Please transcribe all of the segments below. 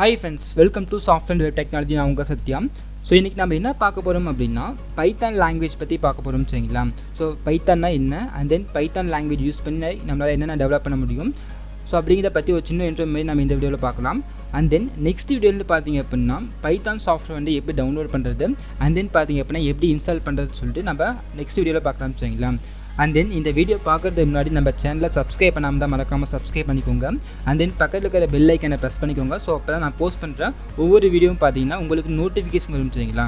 Hi friends, welcome to Software and Web Technology. நான் உங்கள் சத்யம். So இன்றைக்கி நம்ம என்ன பார்க்க போகிறோம் அப்படின்னா பைத்தான் லாங்குவேஜ் பற்றி பார்க்க போகிறோம் சரிங்களா. ஸோ பைத்தான்னா என்ன and then Python language use பண்ணி நம்மளால் என்னென்ன டெவலப் பண்ண முடியும் ஸோ அப்படிங்கிறத பற்றி ஒரு சின்ன இன்ட்ரோ மாதிரி நம்ம இந்த வீடியோவில் பார்க்கலாம். அண்ட் தென் நெக்ஸ்ட் வீடியோவில் பார்த்தீங்க அப்படின்னா பைத்தான் சாஃப்ட்வேர் வந்து எப்படி டவுன்லோட் பண்ணுறது அண்ட் தென் பார்த்தீங்க அப்படின்னா எப்படி இன்ஸ்டால் பண்ணுறதுன்னு சொல்லிட்டு நம்ம நெக்ஸ்ட் வீடியோவில் பார்க்கலாம் சரிங்களா. அண்ட் தென் இந்த வீடியோ பார்க்குறதுக்கு முன்னாடி நம்ம சேனலை சப்ஸ்கிரைப் பண்ணாமல் தான் மறக்காமல் சப்ஸ்கிரைப் பண்ணிக்கோங்க. அண்ட் தென் பக்கத்தில் இருக்கிற பெல் ஐக்கனை ப்ரெஸ் பண்ணிக்கோங்க. ஸோ அப்போ தான் நான் போஸ்ட் பண்ணுற ஒவ்வொரு வீடியோவும் பார்த்தீங்கன்னா உங்களுக்கு நோட்டிஃபிகேஷன் வரும் சரிங்களா.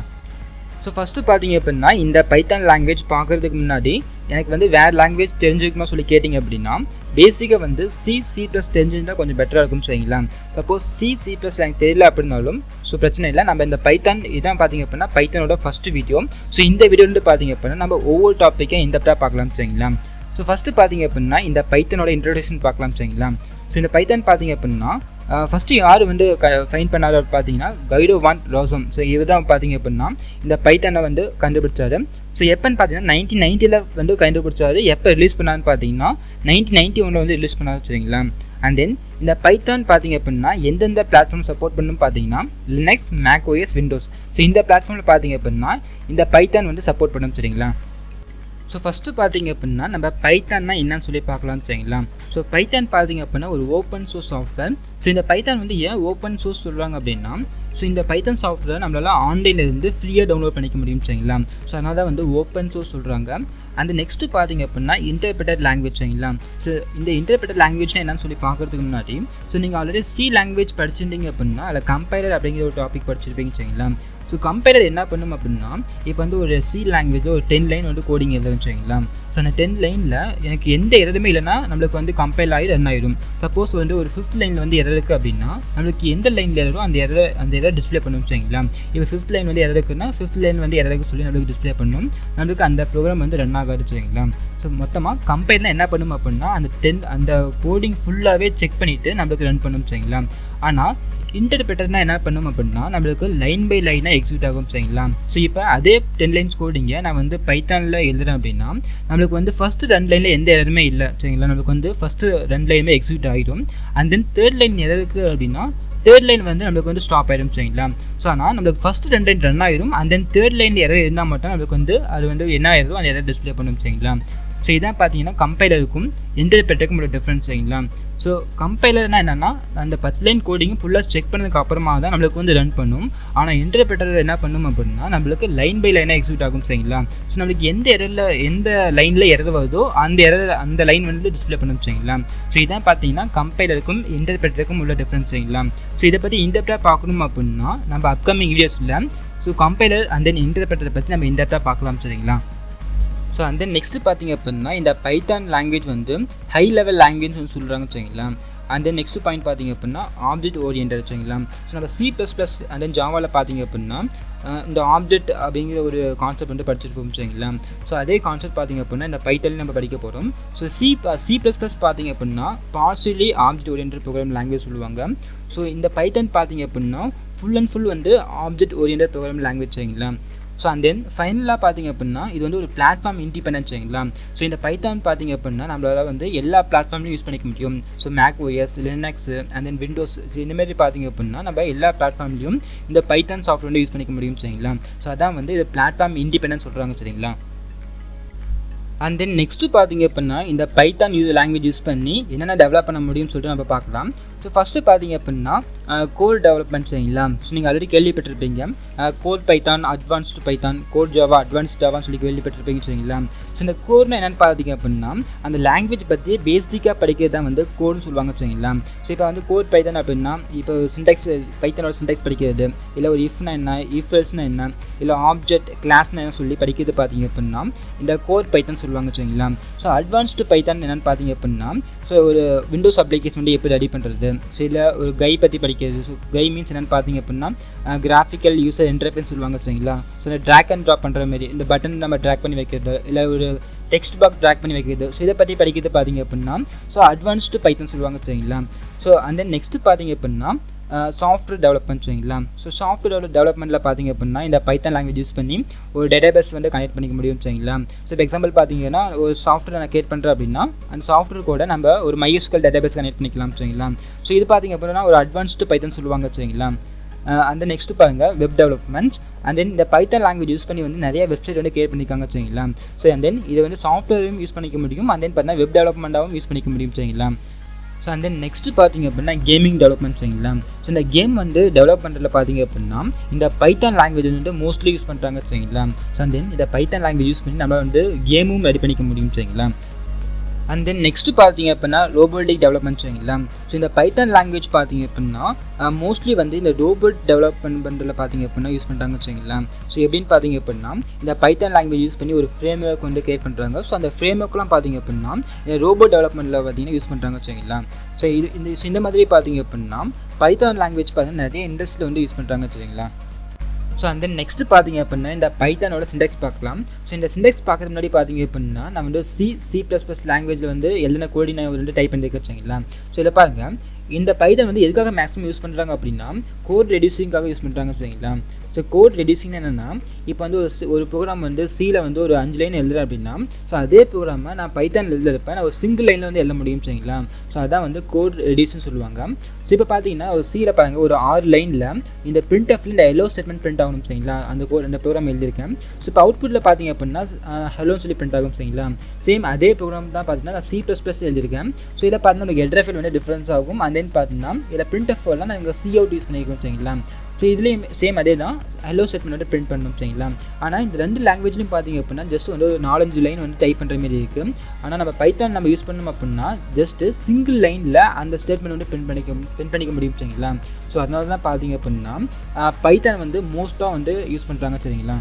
ஸோ ஃபஸ்ட்டு பார்த்தீங்க அப்படின்னா இந்த பைத்தான் லாங்குவேஜ் பார்க்குறதுக்கு முன்னாடி எனக்கு வந்து வேறு லாங்குவேஜ் தெரிஞ்சுக்குமா சொல்லி கேட்டிங்க அப்படின்னா பேசிக்காக வந்து சி ப்ளஸ் தெரிஞ்சுருந்தால் கொஞ்சம் பெட்டராக இருக்கும் சரிங்களா. சப்போஸ் சி ப்ளஸ் எனக்கு தெரியல அப்படின்னாலும் ஸோ பிரச்சனை இல்லை. நம்ம இந்த பைத்தான் இதான் பார்த்தீங்க அப்படின்னா பைத்தானோட ஃபஸ்ட்டு வீடியோ. ஸோ இந்த வீடியோன்னு பார்த்தீங்க அப்படின்னா நம்ம ஒவ்வொரு டாப்பிக்கையும் இந்த பார்க்கலாம் சரிங்களா. ஸோ ஃபஸ்ட்டு பார்த்தீங்க அப்படின்னா இந்த பைத்தானோட இன்ட்ரோடக்ஷன் பார்க்கலாம் சரிங்களா. ஸோ இந்த பைத்தான் பார்த்தீங்க அப்படின்னா ஃபஸ்ட்டு யார் வந்து ஃபைன் பண்ணார் பார்த்தீங்கன்னா கைடோ வான் ரோசம். ஸோ இவர் தான் பார்த்தீங்க அப்படின்னா இந்த பைத்தானை வந்து கண்டுபிடிச்சாரு. ஸோ எப்போன்னு பார்த்தீங்கன்னா 1990 வந்து கண்டுபிடிச்சாரு. எப்போ ரிலீஸ் பண்ணான்னு பார்த்தீங்கன்னா 1991 வந்து ரிலீஸ் பண்ணாரு சரிங்களா. அண்ட் தென் இந்த பைத்தான் பார்த்தீங்க அப்படின்னா எந்தெந்த பிளாட்ஃபார்ம் சப்போர்ட் பண்ணணும்னு பார்த்தீங்கன்னா Linux, Mac OS, Windows. So இந்த பிளாட்ஃபார்மில் பார்த்தீங்க அப்படின்னா இந்த பைத்தான் வந்து சப்போர்ட் பண்ணணும் சரிங்களா. ஸோ ஃபஸ்ட்டு பார்த்தீங்க அப்படின்னா நம்ம பைத்தான்னா என்னன்னு சொல்லி பார்க்கலாம் சரிங்களா. ஸோ பைத்தான் பார்த்தீங்க அப்படின்னா ஒரு ஓப்பன் சோர்ஸ் சாஃப்ட்வேர். ஸோ இந்த பைத்தான் வந்து ஏன் ஓப்பன் சோர்ஸ் சொல்கிறாங்க அப்படின்னா ஸோ இந்த பைத்தான் சாஃப்ட்வேர் நம்மளால் ஆன்லைன்லேருந்து ஃப்ரீயாக டவுன்லோட் பண்ணிக்க முடியும் சரிங்களா. ஸோ அதனால தான் வந்து ஓப்பன் சோர்ஸ் சொல்கிறாங்க. அந்த நெக்ஸ்ட்டு பார்த்தீங்க அப்படின்னா இன்டர்பிரட்டட் லாங்குவேஜ் சரிங்களா. ஸோ இந்த இன்டர்பிரட்டட் லாங்குவேஜ்னா என்னன்னு சொல்லி பார்க்குறதுக்கு முன்னாடி ஸோ நீங்கள் ஆல்ரெடி சி லாங்குவேஜ் படிச்சிருந்தீங்க அப்படின்னா அதில் கம்பைலர் அப்படிங்கிற ஒரு டாபிக் படிச்சிருப்பீங்க சரிங்களா. ஸோ கம்பைலர் என்ன பண்ணும் அப்படின்னா இப்போ வந்து ஒரு சி லாங்குவேஜில் ஒரு 10 லைன் வந்து கோடிங் எழுதுன்னு சரிங்களா. ஸோ அந்த 10 லைனில் எனக்கு எந்த எரருமே இல்லைனா நம்மளுக்கு வந்து கம்பைல் ஆகி ரன் ஆயிடும். சப்போஸ் வந்து ஒரு 5th லைனில் வந்து எரர் இருக்குது அப்படின்னா நம்மளுக்கு எந்த லைனில் எரரும் அந்த எரர் டிஸ்பிளே பண்ணும் சரிங்களா. இப்போ 5th லைன் வந்து எரர் இருக்குன்னா 5th லைன் வந்து எரருக்கு சொல்லி நம்மளுக்கு டிஸ்பிளே பண்ணும். நம்மளுக்கு அந்த ப்ரோக்ராம் வந்து ரன் ஆகாது சரிங்களா. ஸோ மொத்தமாக கம்பைலர் என்ன பண்ணும் அப்படின்னா அந்த கோடிங் ஃபுல்லாகவே செக் பண்ணிவிட்டு நம்மளுக்கு ரன் பண்ணும் சரிங்களா. ஆனால் இன்டர்பிரட்டர்னா என்ன பண்ணும் அப்படின்னா நம்மளுக்கு லைன் பை லைனாக எக்ஸிக்யூட் ஆகும் சரிங்களா. ஸோ இப்போ அதே 10 லைன்ஸ் கோடிங்கை நான் வந்து பைத்தானில் எழுதுறேன் அப்படின்னா நம்மளுக்கு வந்து ஃபஸ்ட்டு 2 லைனில் எந்த எரருமே இல்லை சரிங்களா. நம்மளுக்கு வந்து ஃபஸ்ட்டு 2 லைனுமே எக்ஸிக்யூட் ஆகிடும். அண்ட் தென் 3rd லைன் எரருக்கு அப்படின்னா 3rd லைன் வந்து நம்மளுக்கு வந்து ஸ்டாப் ஆகிடும் சரிங்களா. ஸோ ஆனால் நம்மளுக்கு ஃபஸ்ட்டு 2 லைன் ரன் ஆகிடும். And then 3rd line error இருந்தால் மட்டும் நம்மளுக்கு வந்து அது வந்து என்ன எரரோ அந்த எரர் டிஸ்பிளே பண்ணும் சரிங்களா. ஸோ இதான் பார்த்தீங்கன்னா கம்பைலருக்கும் இன்டர்பிரட்டருக்கும் ஒரு டிஃப்ரென்ஸ் சரிங்களா. ஸோ கம்பைலர்னால் என்னென்னா அந்த 10 லைன் கோடிங்கும் ஃபுல்லாக செக் பண்ணதுக்கு அப்புறமா தான் நம்மளுக்கு வந்து ரன் பண்ணும். ஆனால் இன்டர்பிரட்டர் என்ன பண்ணும் அப்படின்னா நம்மளுக்கு லைன் பை லைனாக எக்ஸிக்யூட் ஆகும் சரிங்களா. ஸோ நம்மளுக்கு எந்த லைனில் எரர் வருதோ அந்த லைன் வந்து டிஸ்பிளே பண்ணும் சரிங்களா. ஸோ இதான் பார்த்தீங்கன்னா கம்பைலருக்கும் இன்டர்பிரட்டருக்கும் உள்ள டிஃப்ரென்ஸ் சரிங்களா. ஸோ இதை பற்றி இன்டெப்டாக பார்க்கணும் அப்படின்னா நம்ம அப்கமிங் வீடியோஸில் ஸோ கம்பைலர் அண்ட் தென் இன்டர்பிரட்டரை பற்றி நம்ம இன்டெப்டாக பார்க்கலாம் சரிங்களா. ஸோ அண்ட் தென் நெக்ஸ்ட்டு பார்த்தீங்க அப்படின்னா இந்த பைத்தான் லாங்குவேஜ் வந்து ஹை லெவல் லாங்குவேஜ் சொல்கிறாங்க சரிங்களா. அண்ட் தென் நெக்ஸ்ட் பாயிண்ட் பார்த்தீங்க அப்படின்னா ஆப்ஜெக்ட் ஓரியன்டட் சரிங்களா. ஸோ நம்ம C++ அண்ட் தென் ஜாவாவில் பார்த்தீங்க அப்படின்னா இந்த ஆப்ஜெக்ட் அப்படிங்கிற ஒரு கான்செப்ட் வந்து படிச்சிருப்போம் சரிங்களா. ஸோ அதே கான்செப்ட் பார்த்தீங்க அப்படின்னா இந்த பைத்தானில் நம்ம படிக்க போகிறோம். ஸோ C++ பார்த்தீங்க அப்படின்னா partially object oriented program language சொல்லுவாங்க. ஸோ இந்த பைத்தான் பார்த்தீங்க அப்படின்னா ஃபுல் அண்ட் ஃபுல் வந்து ஆப்ஜெக்ட் ஓரியன்டட் ப்ரோக்ராம் லாங்குவேஜ் சரிங்களா. ஸோ அண்ட் தென் ஃபைனலாக பார்த்தீங்க அப்படின்னா இது வந்து ஒரு பிளாட்ஃபார்ம் இண்டிபெண்டன்ட் சரிங்களா. ஸோ இந்த பைத்தான் பார்த்தீங்க அப்படின்னா நம்மளால் வந்து எல்லா பிளாட்ஃபார்ம்லையும் யூஸ் பண்ணிக்க முடியும். So Mac OS, Linux and then Windows இந்தமாரி பார்த்தீங்க அப்படின்னா நம்ம எல்லா பிளாட்ஃபார்ம்லையும் இந்த பைத்தான் சாஃப்ட்வேர் வந்து யூஸ் பண்ணிக்க முடியும் சரிங்களா. ஸோ அதான் வந்து இது பிளாட்ஃபார்ம் இண்டிபெண்டன்ஸ் சொல்கிறாங்க சரிங்களா. அண்ட் தென் நெக்ஸ்ட்டு பார்த்தீங்க அப்படின்னா இந்த பைத்தான் லாங்குவேஜ் யூஸ் பண்ணி என்னென்ன டெவலப் பண்ண முடியும்னு சொல்லிட்டு நம்ம பார்க்கலாம். ஸோ ஃபஸ்ட்டு பார்த்தீங்க அப்படின்னா கோட் டெவலப்மெண்ட் சரிங்களா. ஸோ நீங்கள் ஆல்ரெடி கேள்விப்பட்டிருப்பீங்க code python, advanced python, code java, advanced ஜாவான்னு சொல்லி கேள்விப்பட்டிருப்பீங்க சரிங்களா. ஸோ இந்த கோட்னா என்னென்னு பார்த்தீங்க அப்படின்னா அந்த லாங்குவேஜ் பற்றி பேசிக்காக படிக்கிறது தான் வந்து கோட்னு சொல்லுவாங்க சரிங்களா. ஸோ இப்போ வந்து கோட் பைத்தான் அப்படின்னா இப்போ சின்டாக்ஸ் பைத்தானோட சின்டாக்ஸ் படிக்கிறது, இல்லை ஒரு இஃப்னா என்ன, இஃப் எல்ஸ்னா என்ன, இல்லை ஆப்ஜெக்ட் கிளாஸ்னா என்ன சொல்லி படிக்கிறது பார்த்தீங்க அப்படின்னா இந்த கோட் பைத்தான் சொல்லுவாங்க சரிங்களா. ஸோ அட்வான்ஸ்டு பைத்தான் என்னென்னு பார்த்தீங்க அப்படின்னா ஸோ ஒரு விண்டோஸ் அப்ளிகேஷன் வந்து எப்படி ரெடி பண்ணுறது, ஸோ இல்லை ஒரு கை பற்றி படிக்கிறது. ஸோ கை மீன்ஸ் என்னென்னு பார்த்தீங்க அப்படின்னா கிராஃபிக்கல் யூசர் இன்டர்ஃபேஸ் சொல்லுவாங்க சரிங்களா. ஸோ இந்த ட்ராக் அண்ட் ட்ராப் பண்ணுற மாதிரி இந்த பட்டன் நம்ம ட்ராக் பண்ணி வைக்கிறது, இல்லை ஒரு டெக்ஸ்ட் பாக்ஸ் ட்ராக் பண்ணி வைக்கிறது. ஸோ இதை பற்றி படிக்கிறது பார்த்தீங்க அப்படின்னா ஸோ அட்வான்ஸ்டு பைத்தான் சொல்லுவாங்க சரிங்களா. ஸோ அண்ட் தென் நெக்ஸ்ட்டு பார்த்தீங்க அப்படின்னா சாஃப்ட்வேர் டெவலப்மெண்ட் சரிங்களா. ஸோ சாஃப்ட்வேர் டெவலப்மெண்ட்டில் பார்த்தீங்க அப்படின்னா இந்த பைத்தான் லாங்குவேஜ் யூஸ் பண்ணி ஒரு டேட்டாபேஸ் வந்து கனெக்ட் பண்ணிக்க முடியும் சரிங்களா. ஸோ இப்போ எக்ஸாம்பிள் பார்த்தீங்கன்னா ஒரு சாஃப்ட்வேர் நான் கிரியேட் பண்ணுறேன் அப்படின்னா அந்த சாஃப்ட்வேர் கூட நம்ம ஒரு MySQL டேட்டாபேஸ் கனெக்ட் பண்ணிக்கலாம் சரிங்களா. ஸோ இது பார்த்தீங்க அப்படின்னா ஒரு அட்வான்ஸ்டு பைத்தான் சொல்லுவாங்க சரிங்களா. அந்த நெக்ஸ்ட் பாருங்கள் வெப் டெவலப்மெண்ட். அண்ட் தென் இந்த பைத்தான் லாங்குவேஜ் யூஸ் பண்ணி வந்து நிறைய வெப்சைட் வந்து கிரியேட் பண்ணிக்காங்க சரிங்களா. ஸோ அண்ட் தென் இதை வந்து சாஃப்ட்வேரையும் யூஸ் பண்ணிக்க முடியும், அண்ட் தென் பார்த்தீங்கன்னா வெப் டெவலப்மெண்ட்டாகவும் யூஸ் பண்ணிக்க முடியும் சரிங்களா. ஸோ அண்ட் தென் நெக்ஸ்ட்டு பார்த்தீங்க அப்படின்னா கேமிங் டெவலப்மெண்ட் சரிங்களா. ஸோ இந்த கேம் வந்து டெவலப் பண்ணுறதுல பார்த்தீங்க அப்படின்னா இந்த பைத்தான் லாங்குவேஜ் வந்து மோஸ்ட்லி யூஸ் பண்ணுறாங்க சரிங்களா. ஸோ அண்ட் தென் இந்த பைத்தான் லாங்குவேஜ் யூஸ் பண்ணி நம்ம வந்து கேமும் ரெடி பண்ணிக்க முடியும் சரிங்களா. அண்ட் தென் நெக்ஸ்ட்டு பார்த்தீங்க அப்படின்னா ரோபோட்டிக் டெவலப்மெண்ட் சரிங்களா. ஸோ இந்த பைத்தான் லாங்குவேஜ் பார்த்தீங்க அப்படின்னா மோஸ்ட்லி வந்து இந்த ரோபோட் டெவலப்மெண்ட் பண்ணுறதுல பார்த்தீங்க அப்படின்னா யூஸ் பண்ணுறாங்க சரிங்களா. ஸோ எப்படின்னு பார்த்தீங்க அப்படின்னா இந்த பைத்தான் லாங்குவேஜ் யூஸ் பண்ணி ஒரு ஃப்ரேம் ஒர்க் வந்து கிரியேட் பண்ணுறாங்க. ஸோ அந்த ஃப்ரேம் ஒர்க்லாம் பார்த்தீங்க அப்படின்னா இந்த ரோபோட் டெவலப்மெண்ட்டில் பார்த்தீங்கன்னா யூஸ் பண்ணுறாங்க சரிங்களா. ஸோ இந்த மாதிரி பார்த்தீங்க அப்படின்னா பைத்தான் லாங்குவேஜ் பார்த்தீங்கன்னா நிறைய இண்டஸ்ட்ரியில் வந்து யூஸ் பண்ணுறாங்க சரிங்களா. ஸோ அண்ட் தென் நெக்ஸ்ட்டு பார்த்தீங்க அப்படின்னா இந்த பைத்தானோட சிண்டெக்ஸ் பார்க்கலாம். ஸோ இந்த சிண்டெக்ஸ் பார்க்கறது முன்னாடி பார்த்தீங்க அப்படின்னா நம்ம வந்து C++ லாங்குவேஜில் வந்து எழுதின கோடி நான் வந்து டைப் பண்ணியிருக்கேன் சரிங்களா. ஸோ இதில் பாருங்கள் இந்த பைத்தான் வந்து எதுக்காக மேக்ஸிமம் யூஸ் பண்ணுறாங்க அப்படின்னா கோட் ரெடியூசிங்காக யூஸ் பண்ணுறாங்க சரிங்களா. ஸோ கோட் ரெடியூசிங் என்னென்னா இப்போ வந்து ஒரு ப்ரோக்ராம் வந்து சியில் வந்து ஒரு 5 லைன் எழுதுறேன் அப்படின்னா ஸோ அதே ப்ரோக்ராமை நான் பைத்தான் எழுதுறப்ப நான் ஒரு சிங்கிள் லைனில் வந்து எழுத முடியும் சரிங்களா. ஸோ அதான் வந்து கோட் ரெடியூஸ்னு சொல்லுவாங்க. ஸோ இப்போ பார்த்தீங்கன்னா ஒரு சியில் பாருங்கள் ஒரு 6 லைனில் இந்த printfல இந்த ஹெலோ ஸ்டேட்மெண்ட் பிரிண்ட் ஆகணும் சரிங்களா. அந்த ப்ரோக்ராம் எழுதியிருக்கேன். ஸோ இப்போ அவுட்புட்டில் பார்த்தீங்க அப்படின்னா ஹெலோன்னு சொல்லி பிரிண்ட் ஆகும் சரிங்களா. சேம் அதே ப்ரோக்ராம் தான் பார்த்தீங்கன்னா நான் C++ எழுதியிருக்கேன். ஸோ இதில் பார்த்தீங்கன்னா உங்களுக்கு ஹெடர் ஃபைல் வந்து டிஃப்ரென்ஸ் ஆகும். அண்ட் தென் பார்த்தீங்கன்னா இதில் printfலாம் நான் இங்கே cout யூஸ் பண்ணியிருக்கோம் சரிங்களா. ஸோ இதுலேயும் சேம் அதே தான் ஹெலோ ஸ்டேட்மெண்ட் வந்து பிரிண்ட் பண்ணணும் சரிங்களா. ஆனால் இந்த ரெண்டு லாங்குவேஜ்லையும் பார்த்தீங்க அப்படின்னா ஜஸ்ட் வந்து ஒரு 4-5 லைன் வந்து டைப் பண்ணுற மாதிரி இருக்குது. ஆனால் நம்ம பைத்தான் நம்ம யூஸ் பண்ணோம் அப்படின்னா ஜஸ்ட்டு சிங்கிள் லைனில் அந்த ஸ்டேட்மெண்ட் வந்து பிரிண்ட் பண்ணிக்க முடியும் சரிங்களா. ஸோ அதனால தான் பார்த்தீங்க அப்படின்னா பைத்தான் வந்து மோஸ்ட்டாக வந்து யூஸ் பண்ணுறாங்க சரிங்களா.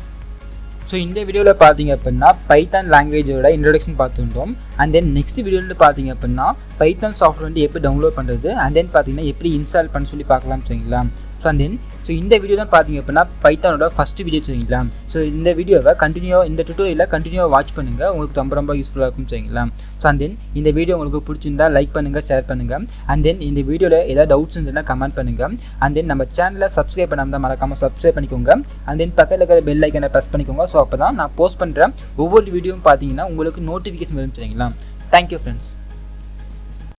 ஸோ இந்த வீடியோவில் பார்த்தீங்க அப்படின்னா பைத்தான் லாங்குவேஜோட இன்ட்ரோடக்ஷன் பார்த்துட்டோம். அண்ட் தென் நெக்ஸ்ட் வீடியோவில் பார்த்தீங்க அப்படின்னா பைத்தான் சாஃப்ட்வேர் வந்து எப்படி டவுன்லோட் பண்ணுறது, அண்ட் தென் பார்த்தீங்கன்னா எப்படி இன்ஸ்டால் பண்ண சொல்லி பார்க்கலாம் சரிங்களா. ஸோ அண்ட் தென் இந்த வீடியோ தான் பார்த்தீங்க அப்படின்னா பைத்தானோட ஃபஸ்ட் வீடியோ சரிங்களா. ஸோ இந்த வீடியோவை இந்த டுட்டோரியலில் கண்டினியூவாக வாட்ச் பண்ணுங்கள், உங்களுக்கு ரொம்ப யூஸ்ஃபுல்லாக இருக்கும் சரிங்களா. ஸோ அண்ட் தென் இந்த வீடியோ உங்களுக்கு பிடிச்சிருந்தா லைக் பண்ணுங்கள், ஷேர் பண்ணுங்கள். அண்ட் தென் இந்த வீடியோவில் ஏதாவது டவுட்ஸ் இருந்தால் கமெண்ட் பண்ணுங்கள். அண்ட் தென் நம்ம சேனலை சப்ஸ்கிரைப் பண்ணாமல் தான் மறக்காமல் சப்ஸ்கிரைப் பண்ணிக்கோங்க. அண்ட் தென் பக்கத்தில் இருக்கிற பெல் ஐக்கனை ப்ரெஸ் பண்ணிக்கோங்க. ஸோ அப்போ தான் நான் போஸ்ட் பண்ணுற ஒவ்வொரு வீடியோவும் பார்த்தீங்கன்னா உங்களுக்கு நோட்டிஃபிகேஷன் வரும் சரிங்களா. Thank you friends.